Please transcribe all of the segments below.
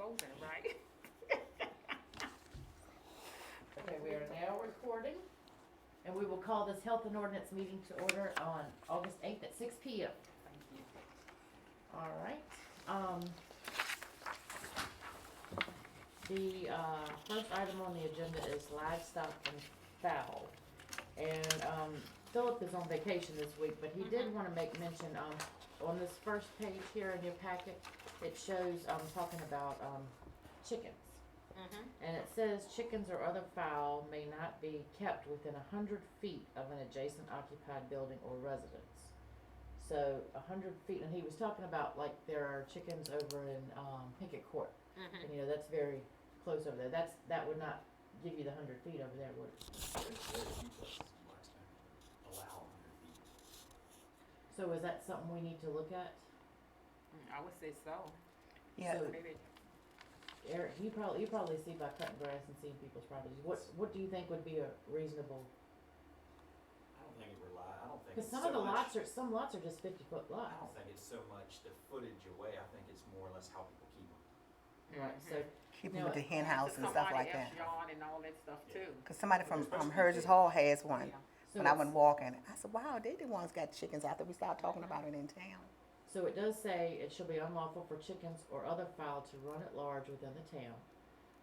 holes in it, right? Okay, we are now recording, and we will call this Health and Ordinance meeting to order on August 8th at 6 p.m. Thank you. All right. The first item on the agenda is livestock and fowl. And Philip is on vacation this week, but he did want to make mention, on this first page here in your packet, it shows talking about chickens. And it says chickens or other fowl may not be kept within 100 feet of an adjacent occupied building or residence. So 100 feet, and he was talking about like there are chickens over in Pickett Court, and you know that's very close over there. That would not give you the 100 feet over there, would it? There's a few places in Blackstone allow 100 feet. So is that something we need to look at? I would say so. Yeah. So, Maybe. Eric, you probably see by cutting grass and seeing people's properties. What do you think would be a reasonable? I don't think Because it's some so of the much, some lots are just 50-foot I lots. don't think it's so much the footage away. I think it's more or less how people keep them. Right. So Keep Now, them with the hen house and stuff like that. Yard and all that stuff too. Cause somebody from Especially Hers if Hall has one. Yeah. so When I it's- went walking, I said, "Wow, they the ones got chickens." After we started talking about it in town. So it does say it shall be unlawful for chickens or other fowl to run at large within the town.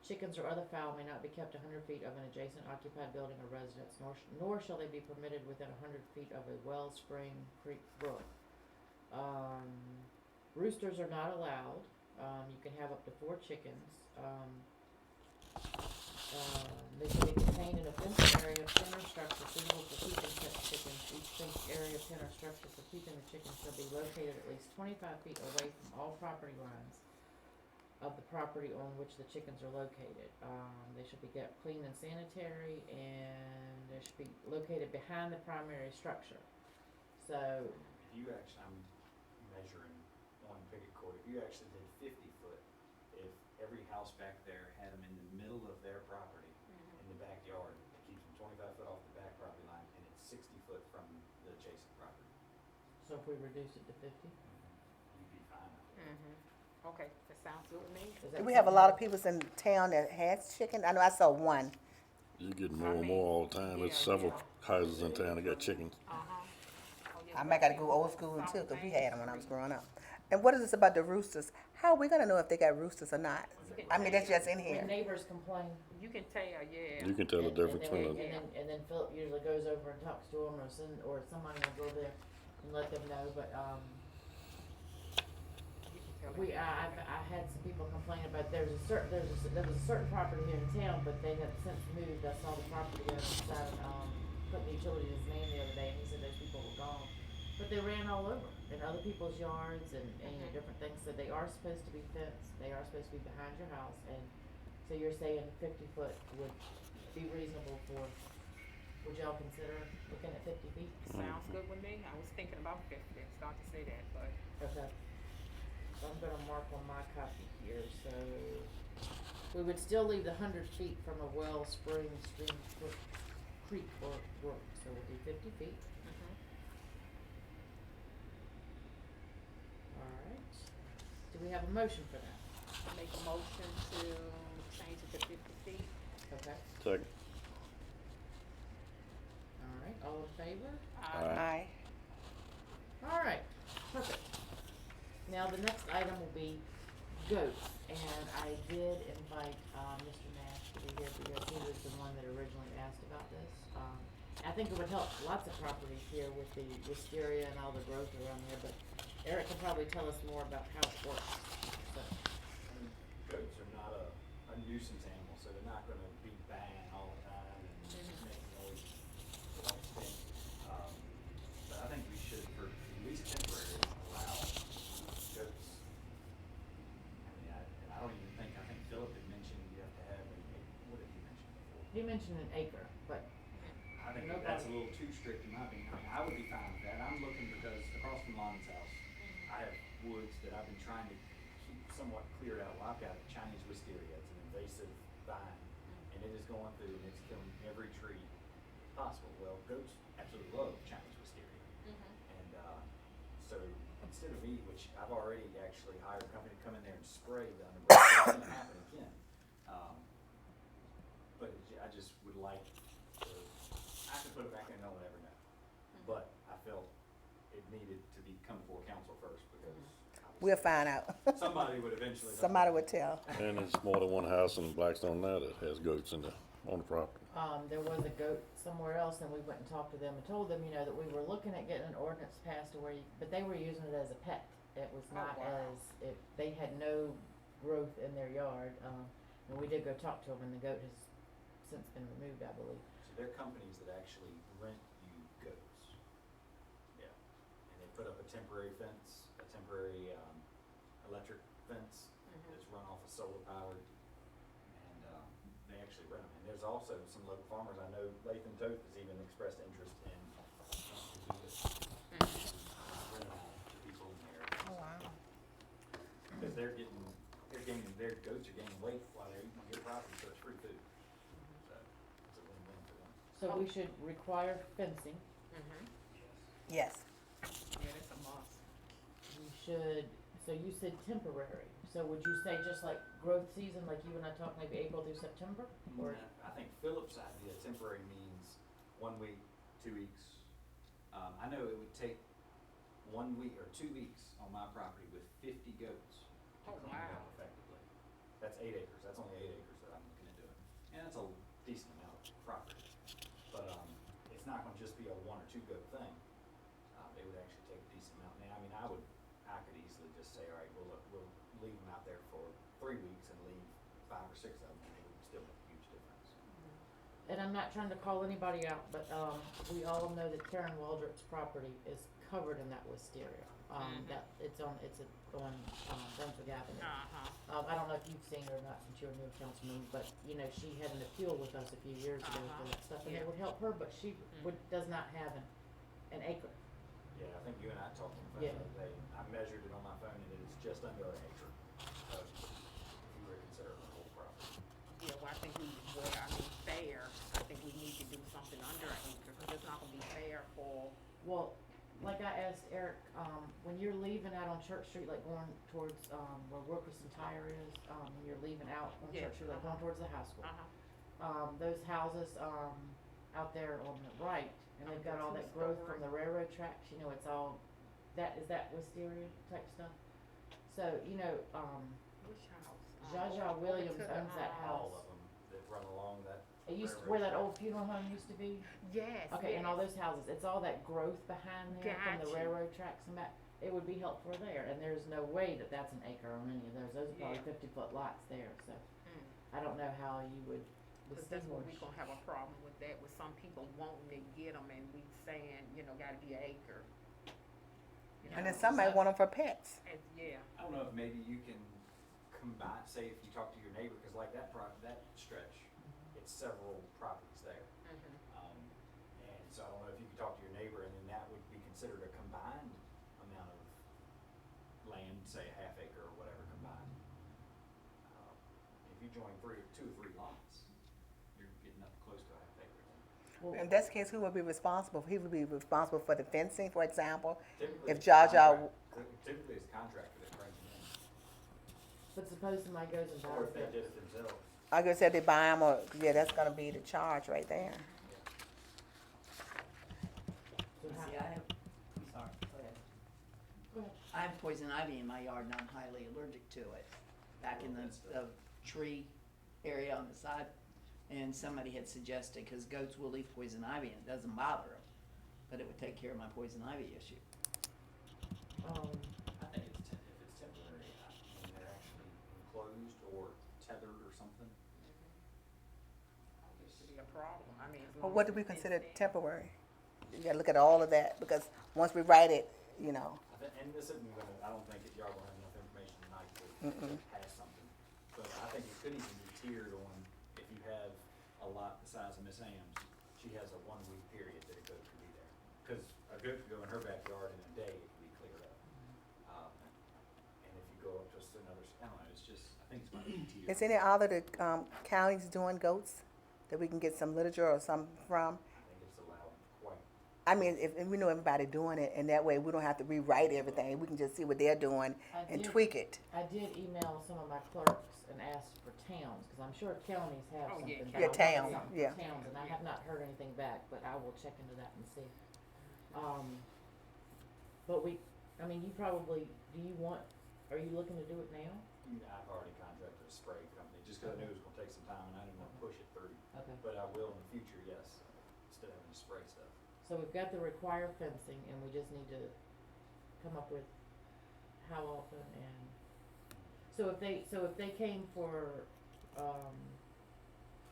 Chickens or other fowl may not be kept 100 feet of an adjacent occupied building or residence, nor shall they be permitted within 100 feet of a well, spring, creek, brook. Roosters are not allowed. You can have up to 4 chickens. They shall be contained in a fenced area, pen or structure suitable for keeping such chickens. Each fenced area, pen or structure for keeping the chickens shall be located at least 25 feet away from all property lines of the property on which the chickens are located. They should be kept clean and sanitary, and they should be located behind the primary structure. So, If you actually, I'm measuring on Pickett Court, if you actually did 50 foot, if every house back there had them in the middle of their property, in the backyard, it keeps them 25 foot off the back property line, and it's 60 foot from the adjacent property. so if we reduce it to 50, You'd be fine. Okay, that sounds good to me. is that Do we have a something- lot of people in town that has chicken? I know I saw one. You get more and more all the time. There's several houses in town that got chickens. Oh, yeah, I might gotta go old school too, cause we had them when I was growing up. And what is this about the roosters? How are we gonna know if they got roosters or not? I mean, that's just in When here. neighbors complain, You can tell, yeah. You can tell the difference and between then, and then Philip usually goes over and talks to them, or somebody will go there and let them know, but, You can tell we, I had some people complain about, there was a certain property here in town, but they had since moved. I saw the property owner decided, put the utility in his name the other day, and he said those people were gone. But they ran all over, in other people's yards and you know, different things, so they are supposed to be fenced, they are supposed to be behind your house, and so you're saying 50 foot would be reasonable for, would y'all consider looking at 50 feet? Sounds good with me. I was thinking about 50, start to say that, but Okay. So I'm gonna mark on my copy here, so we would still leave the 100 feet from a well, spring, stream, brook, creek, or brook, so we'll do 50 feet. Alright, do we have a motion for that? make a motion to change it to 50 feet. Okay, second. alright, all in favor? Aye. Alright, perfect. Now, the next item will be goats, and I did invite, Mr. Nash to be here because he was the one that originally asked about this. I think it would help lots of properties here with the wisteria and all the growth around there, but Eric can probably tell us more about how it works, so. Goats are not a nuisance animal, so they're not gonna be banging all the time and making noise to that extent. But I think we should, for at least temporary, allow goats. I mean, I don't even think, I think Philip had mentioned you have to have what did he mention before? He mentioned an acre, but I think that's a little too strict in my opinion. I mean, I would be fine with that. I'm looking because across from Lon's house, I have woods that I've been trying to keep somewhat cleared out. Well, I've got Chinese wisteria. It's an invasive vine, and it is going through and it's killing every tree possible. Well, goats absolutely love Chinese wisteria, and so instead of me, which I've already actually hired a company to come in there and spray the underbrush, it's gonna happen again. But I just would like to, I can put it back in, no one ever know. But I felt it needed to be come before council first, because We'll find out. somebody would eventually. Somebody would tell. And there's more than one house in Blackstone now that has goats on the property. There was a goat somewhere else, and we went and talked to them and told them, you know, that we were looking at getting an ordinance passed where but they were using it as a pet. It was Oh, not wow. they had no growth in their yard, and we did go talk to them, and the goat has since been removed, I believe. So there are companies that actually rent you goats. Yeah, and they put up a temporary fence, a temporary, electric fence that's run off of solar powered. And, they actually rent them. And there's also some local farmers, I know Lathan Toth has even expressed interest in, to do this. Rent them out to people in the area. Oh, wow. Because their goats are gaining weight while they're eating on your property, so it's free food. So, it's a win-win for them. So we should require fencing. Yes. Yeah, that's a must. We should, so you said temporary. So would you say just like growth season, like you and I talked, maybe April through September? Or I think Philip's idea, temporary means 1 week, 2 weeks. I know it would take 1 week or 2 weeks on my property with 50 goats to Oh, clean it wow. up effectively. That's 8 acres, that's only 8 acres that I'm looking at doing. And that's a decent amount of property. But, it's not gonna just be a 1 or 2 goat thing. It would actually take a decent amount. Now, I mean, I could easily just say, all right, we'll leave them out there for 3 weeks and leave 5 or 6 of them, and it would still make a huge difference. and I'm not trying to call anybody out, but we all know that Karen Waldrop's property is covered in that wisteria. That it's on Brunswick Avenue. I don't know if you've seen her or not since you're a new councilman, but you know she had an appeal with us a few years ago for that stuff, and it Yeah. would help her, but she does not have an acre. Yeah, I think you and I talked on the phone Yeah. the other day. I measured it on my phone and it is just under an acre. So if you were to consider the whole property. Yeah, well, I think fair, I think we need to do something under an acre, because it's not gonna be fair for, Well, like I asked Eric, when you're leaving out on Church Street, like going towards where Wilkerson Tire is, when you're leaving out on Yeah, Church Street, like going towards the high school. Those houses out there on the right, and they've got all that growth from the railroad tracks. You know, it's all is that wisteria type stuff. So you know, which house? Jaja Over Williams to the, owns that All house. of them that run along that. It used railroad where that track. old funeral home used to be. Yes. Okay, and all yes. those houses, it's all that growth behind there from the Gotcha. railroad tracks and that, it would be helpful there, and there's no way that that's an acre on any of those, those are probably Yeah. 50-foot lots there, so, Mm. I don't know how you would Cause that's what we distinguish. gonna have a problem with that, with some people wanting to get them and we saying, you know, gotta be an acre. You And know, then somebody want them for pets. and yeah, I don't know if maybe you can combine, say if you talk to your neighbor, cause like that stretch, it's several properties there. And so I don't know if you could talk to your neighbor and then that would be considered a combined amount of land, say a half acre or whatever combined. If you join 2 or 3 lots, you're getting up close to a half acre then. Well, In that case, who would be responsible? He would be responsible for the fencing, for example. Typically, If it's Jaja, typically it's contractor that brings them in, but suppose somebody goes and or buys if they did it, it themselves. I guess if they buy them, or yeah, that's gonna be the charge right there. so how, See, I have, I'm sorry, go ahead. go ahead. I have poison ivy in my yard and I'm highly allergic to it. Back in the tree area on the side, and somebody had suggested, cause goats will leave poison ivy and it doesn't bother them, but it would take care of my poison ivy issue. I think if it's temporary, I mean, they're actually enclosed or tethered or something. it should be a problem, I mean, as But long what as do we it's consider fenced in. temporary? You gotta look at all of that, because once we write it, you know, And this isn't gonna, I don't think that y'all gonna have enough information tonight to pass something. But I think it could even be tiered on, if you have a lot the size of Miss Am's, she has a 1 week period that a goat could be there. Cause a goat could go in her backyard in a day, it could be cleared up. And if you go up just another, I don't know, it's just, I think it's gonna be tiered. is any other counties doing goats that we can get some literature or some from? I think it's allowed quite I mean, if we know everybody doing it, and that way we don't have to rewrite everything, we can just see what they're doing I and did- tweak it. I did email some of my clerks and asked for towns, cause I'm sure counties have Oh, something. yeah, but I Yeah, wanted town, something for yeah. Towns, and I have not heard anything back, but I will check into that and see. But I mean, you probably, are you looking to do it now? I've already contracted a spray company, just 'cause I knew it was gonna take some time and I didn't wanna push it through. Okay. But I will in the future, yes, instead of having to spray stuff. So we've got the required fencing, and we just need to come up with how often and, so if they came for, I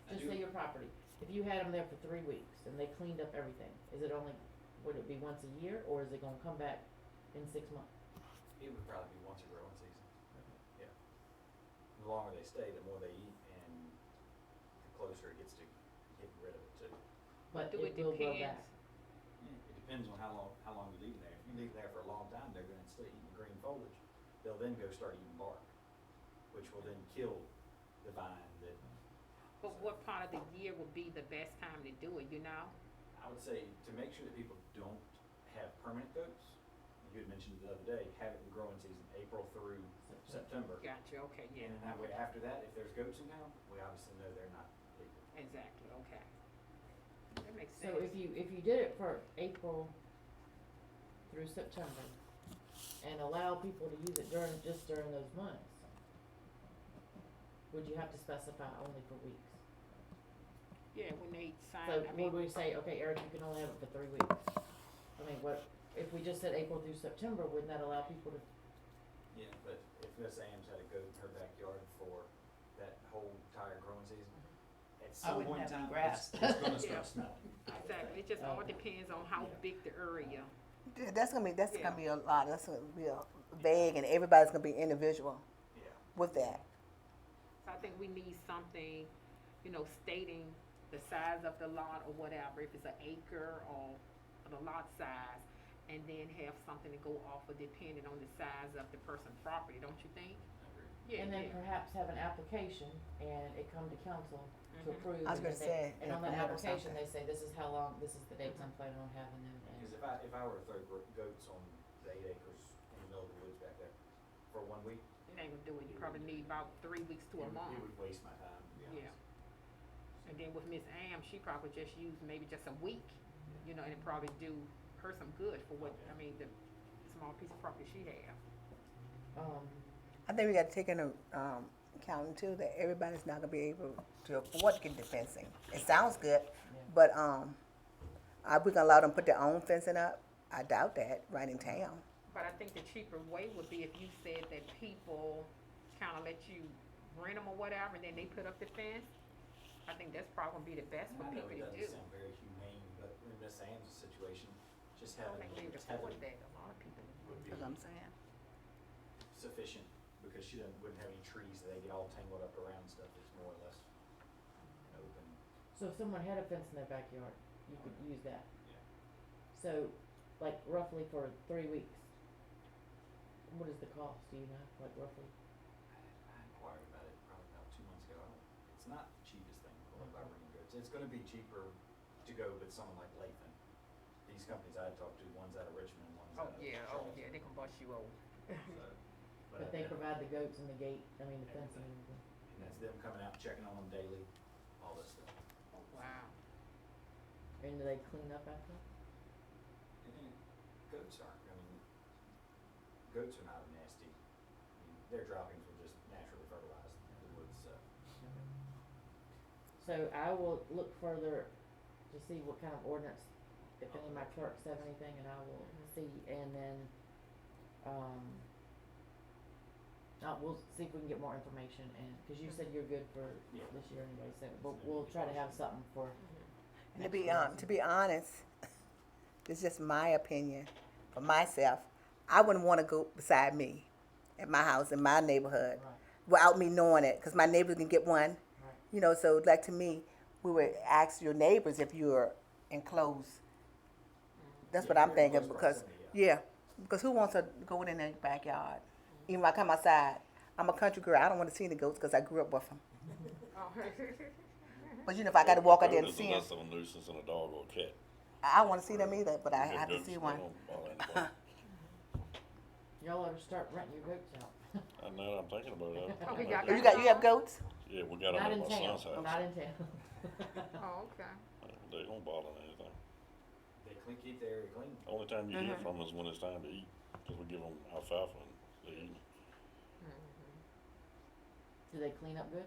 just do- say your property, if you had them there for 3 weeks and they cleaned up everything, would it be once a year, or is it gonna come back in 6 months? It would probably be once a growing season. Yeah. The longer they stay, the more they eat, and the closer it gets to getting rid of it too. But Do it will grow depends? back. It depends on how long you leave them there. If you leave them there for a long time, they're gonna, instead of eating green foliage, they'll then go start eating bark, which will then kill the vine that. But what part of the year would be the best time to do it, you know? I would say to make sure that people don't have permanent goats, you had mentioned the other day, have it in growing season, April through September. Gotcha, okay, yeah. And then that way, after that, if there's goats in town, we obviously know they're not legal. Exactly, okay. That makes sense. So if you did it for April through September and allow people to use it just during those months, would you have to specify only for weeks? Yeah, when they sign, So I mean, would we say, okay, Eric, you can only have it for 3 weeks? I mean, if we just said April through September, wouldn't that allow people to, Yeah, but if Miss Ames had a goat in her backyard for that whole entire growing season, at I some wouldn't point in have any time, grass. it's gonna Yeah. start smelling. exactly, it just all Okay. depends on how Yeah. big the area. Yeah, That's gonna Yeah. be a lot, that's gonna be a vague, and everybody's gonna be individual Yeah. with that. So I think we need something, stating the size of the lot or whatever, if it's an acre or the lot size, and then have something to go off of depending on the size of the person's property, don't you think? I agree. Yeah, and then yeah. perhaps have an application and it come to council to Mhm. approve? I was and gonna then say, And on if that we had application, something. they say, this is how long, this is the dates I'm planning on having them, Because and, if I were to throw goats on the 8 acres in the middle of the woods back there for 1 week, It ain't gonna do it, you probably need about 3 weeks to a month. it would waste my time, to be Yeah. honest. And then with Miss Am, she probably just used maybe just a week, and it probably do her some good for what, the small piece of property she have. I think we gotta take into, account too, that everybody's not gonna be able to afford to get the fencing. It sounds good, but, are we gonna allow them to put their own fencing up? I doubt that, right in town. But I think the cheaper way would be if you said that people kinda let you rent them or whatever, and then they put up the fence. I think that's probably gonna be the best for And I know people it to do. doesn't sound very humane, but in Miss Ames' situation, just I don't having think they just would having afford that, a lot of people. would be That's what I'm saying. sufficient, because she wouldn't have any trees that they get all tangled up around stuff. It's more or less open. so if someone had a fence in their backyard, you could use that. Yeah. So, like roughly for 3 weeks, what is the cost, do you know, like roughly? I inquired about it probably about 2 months ago. It's not the cheapest thing for bringing goods. It's gonna be cheaper to go with someone like Lathan. These companies I talked to, one's out of Richmond, one's Oh, out of yeah, Charlotte. they can bust you over. So, But they provide the goats and the gate, the fencing and everything. And that's them coming out, checking on them daily, all this stuff. Oh, wow. And do they clean up after? And goats aren't, goats are not nasty. Their droppings will just naturally fertilize the woods, so. So I will look further to see what kind of ordinance, if any of my clerks have anything, and I will see, and then, we'll see if we can get more information, and, cause you said you're good for Yeah. this year anyway, so, but we'll try to have something for. And to be honest, it's just my opinion, for myself, I wouldn't wanna go beside me, at my house, in my neighborhood, Right. without me knowing it, cause my neighbors can get one. Right. So like to me, we would ask your neighbors if you're enclosed. That's what Yeah, I'm very thinking, close because, proximity, yeah, because who wants to go in their backyard? Even when I come outside, I'm a country girl, I don't wanna see the goats, cause I grew up with them. Oh. But if I gotta walk out there and Goat is see them, less of a nuisance than a dog or a cat. I wanna see them either, but I Yeah, have to goats, see they one. don't bother anybody. Y'all ought to start renting your goats out. And now I'm thinking about it. Oh, we got You have goats? Yeah, we got them Not at in my town, son's house. not in town. Oh, okay. They don't bother anything. They keep the area clean. Only time you hear from them is when it's time to eat, cause we give them alfalfa and they eat. Do they clean up good?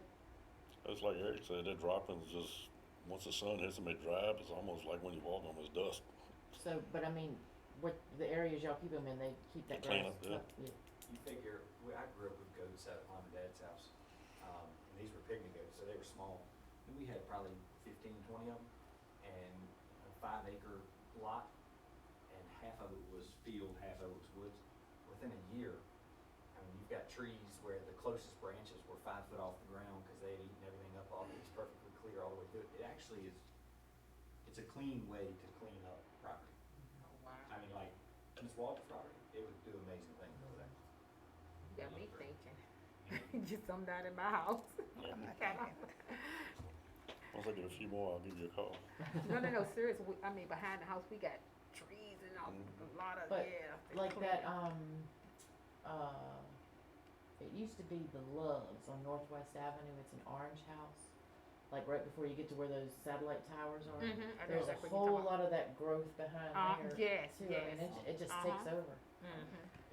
It's like Eric said, their droppings just, once the sun hits them, it dry up. It's almost like when you walk on them, it's dust. So, but I mean, what, the areas y'all keep them in, they keep that They clean grass? up, yeah. You figure, I grew up with goats out at mom and dad's house, and these were pygmy goats, so they were small. And we had probably 15, 20 of them, and a 5-acre lot, and half of it was field, half of it was woods. Within a year, I mean, you've got trees where the closest branches were 5 foot off the ground, cause they had eaten everything up off it. It's perfectly clear all the way through it. It actually is, it's a clean way to clean up property. Oh, wow. I mean, like, Ms. Walter's property, it would do amazing things over there. Got me thinking. Get some down in my house. Once I get a few more, I'll give you a call. No, seriously, I mean, behind the house, we got trees and a lot of, But yeah. they like clean that, up. it used to be the Loves on Northwest Avenue, it's an orange house. Like right before you get to where those satellite towers are. I know There's a exactly what you're whole talking lot of that growth behind there yes, too. yes. I mean, it just takes over,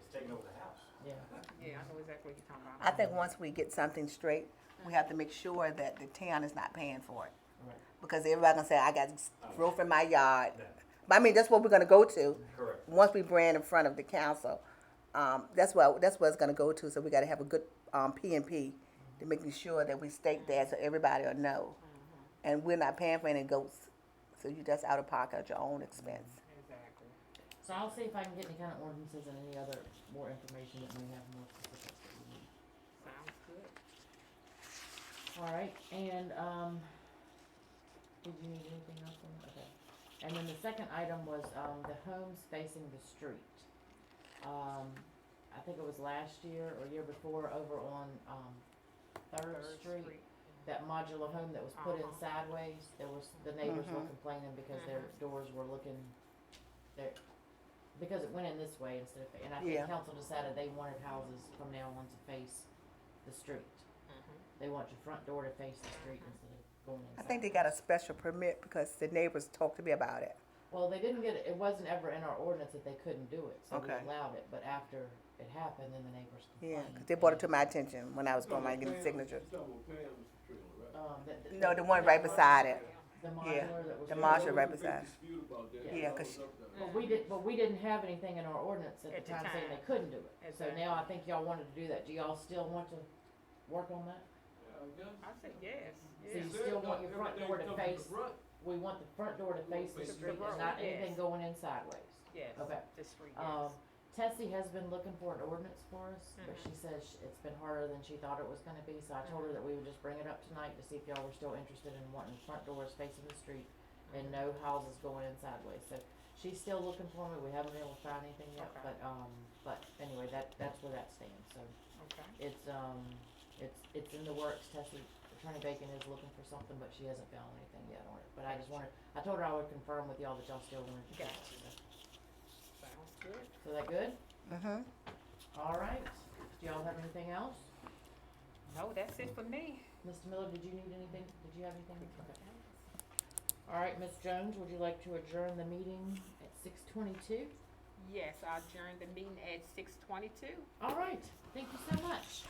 It's taking over the house. yeah. Yeah, I know exactly what you're talking about. I think once we get something straight, we have to make sure that the town is not paying for it. Right. Because everybody gonna say, I got growth in my yard. Yeah. But I mean, that's what we're gonna go to. Correct. Once we brand in front of the council, that's what it's gonna go to. So we gotta have a good P&P to making sure that we state that so everybody will know. And we're not paying for any goats, so you just out of pocket at your own expense. Exactly. So I'll see if I can get any kind of ordinances and any other more information that may have more specifics that we need. Sounds good. Alright, and, did you need anything else on that? Okay. And then the second item was, the homes facing the street. I think it was last year or year before over on, Third Street. That modular home that was put in sideways, the neighbors were complaining because their doors were looking, because it went in this way instead of, and I think Yeah. council decided they wanted houses from now on to face the street. They want your front door to face the street instead of going inside. I think they got a special permit because the neighbors talked to me about it. Well, they didn't get it, it wasn't ever in our ordinance that they couldn't do it, so we Okay. allowed it, but after it happened, then the neighbors Yeah, complained. 'cause they brought it to my attention when I was going around getting signatures. No, the one right beside it. The Yeah, modular that was. the modular right beside. Yeah, 'cause But we didn't have anything in our ordinance at the time saying they couldn't do it. So Exactly. now I think y'all wanted to do that. Do y'all still want to work on that? I said yes. So you still want your front door to face, we want the front door to face the Face the street and road, not yes. anything going in sideways. Yes. Okay. The street, yes. Tessie has been looking for an ordinance for us, but she says it's been harder than she thought it was gonna be, so I told her that we would just bring it up tonight to see if y'all were still interested in wanting front doors facing the street and no houses going in sideways. So she's still looking for me, we haven't been able to find anything yet, Okay. but anyway, that's where that stands, so Okay. it's in the works. Tessie, Attorney Bacon is looking for something, but she hasn't found anything yet on it, but I just wanted, I told her I would confirm with y'all that y'all still wanted to do it. Gotcha. Sounds good. So that good? Mhm. All right. Do y'all have anything else? No, that's it for me. Mr. Miller, did you need anything? Did you have anything? Okay. All right, Ms. Jones, would you like to adjourn the meeting at 6:22? Yes, I adjourned the meeting at 6:22. All right. Thank you so much.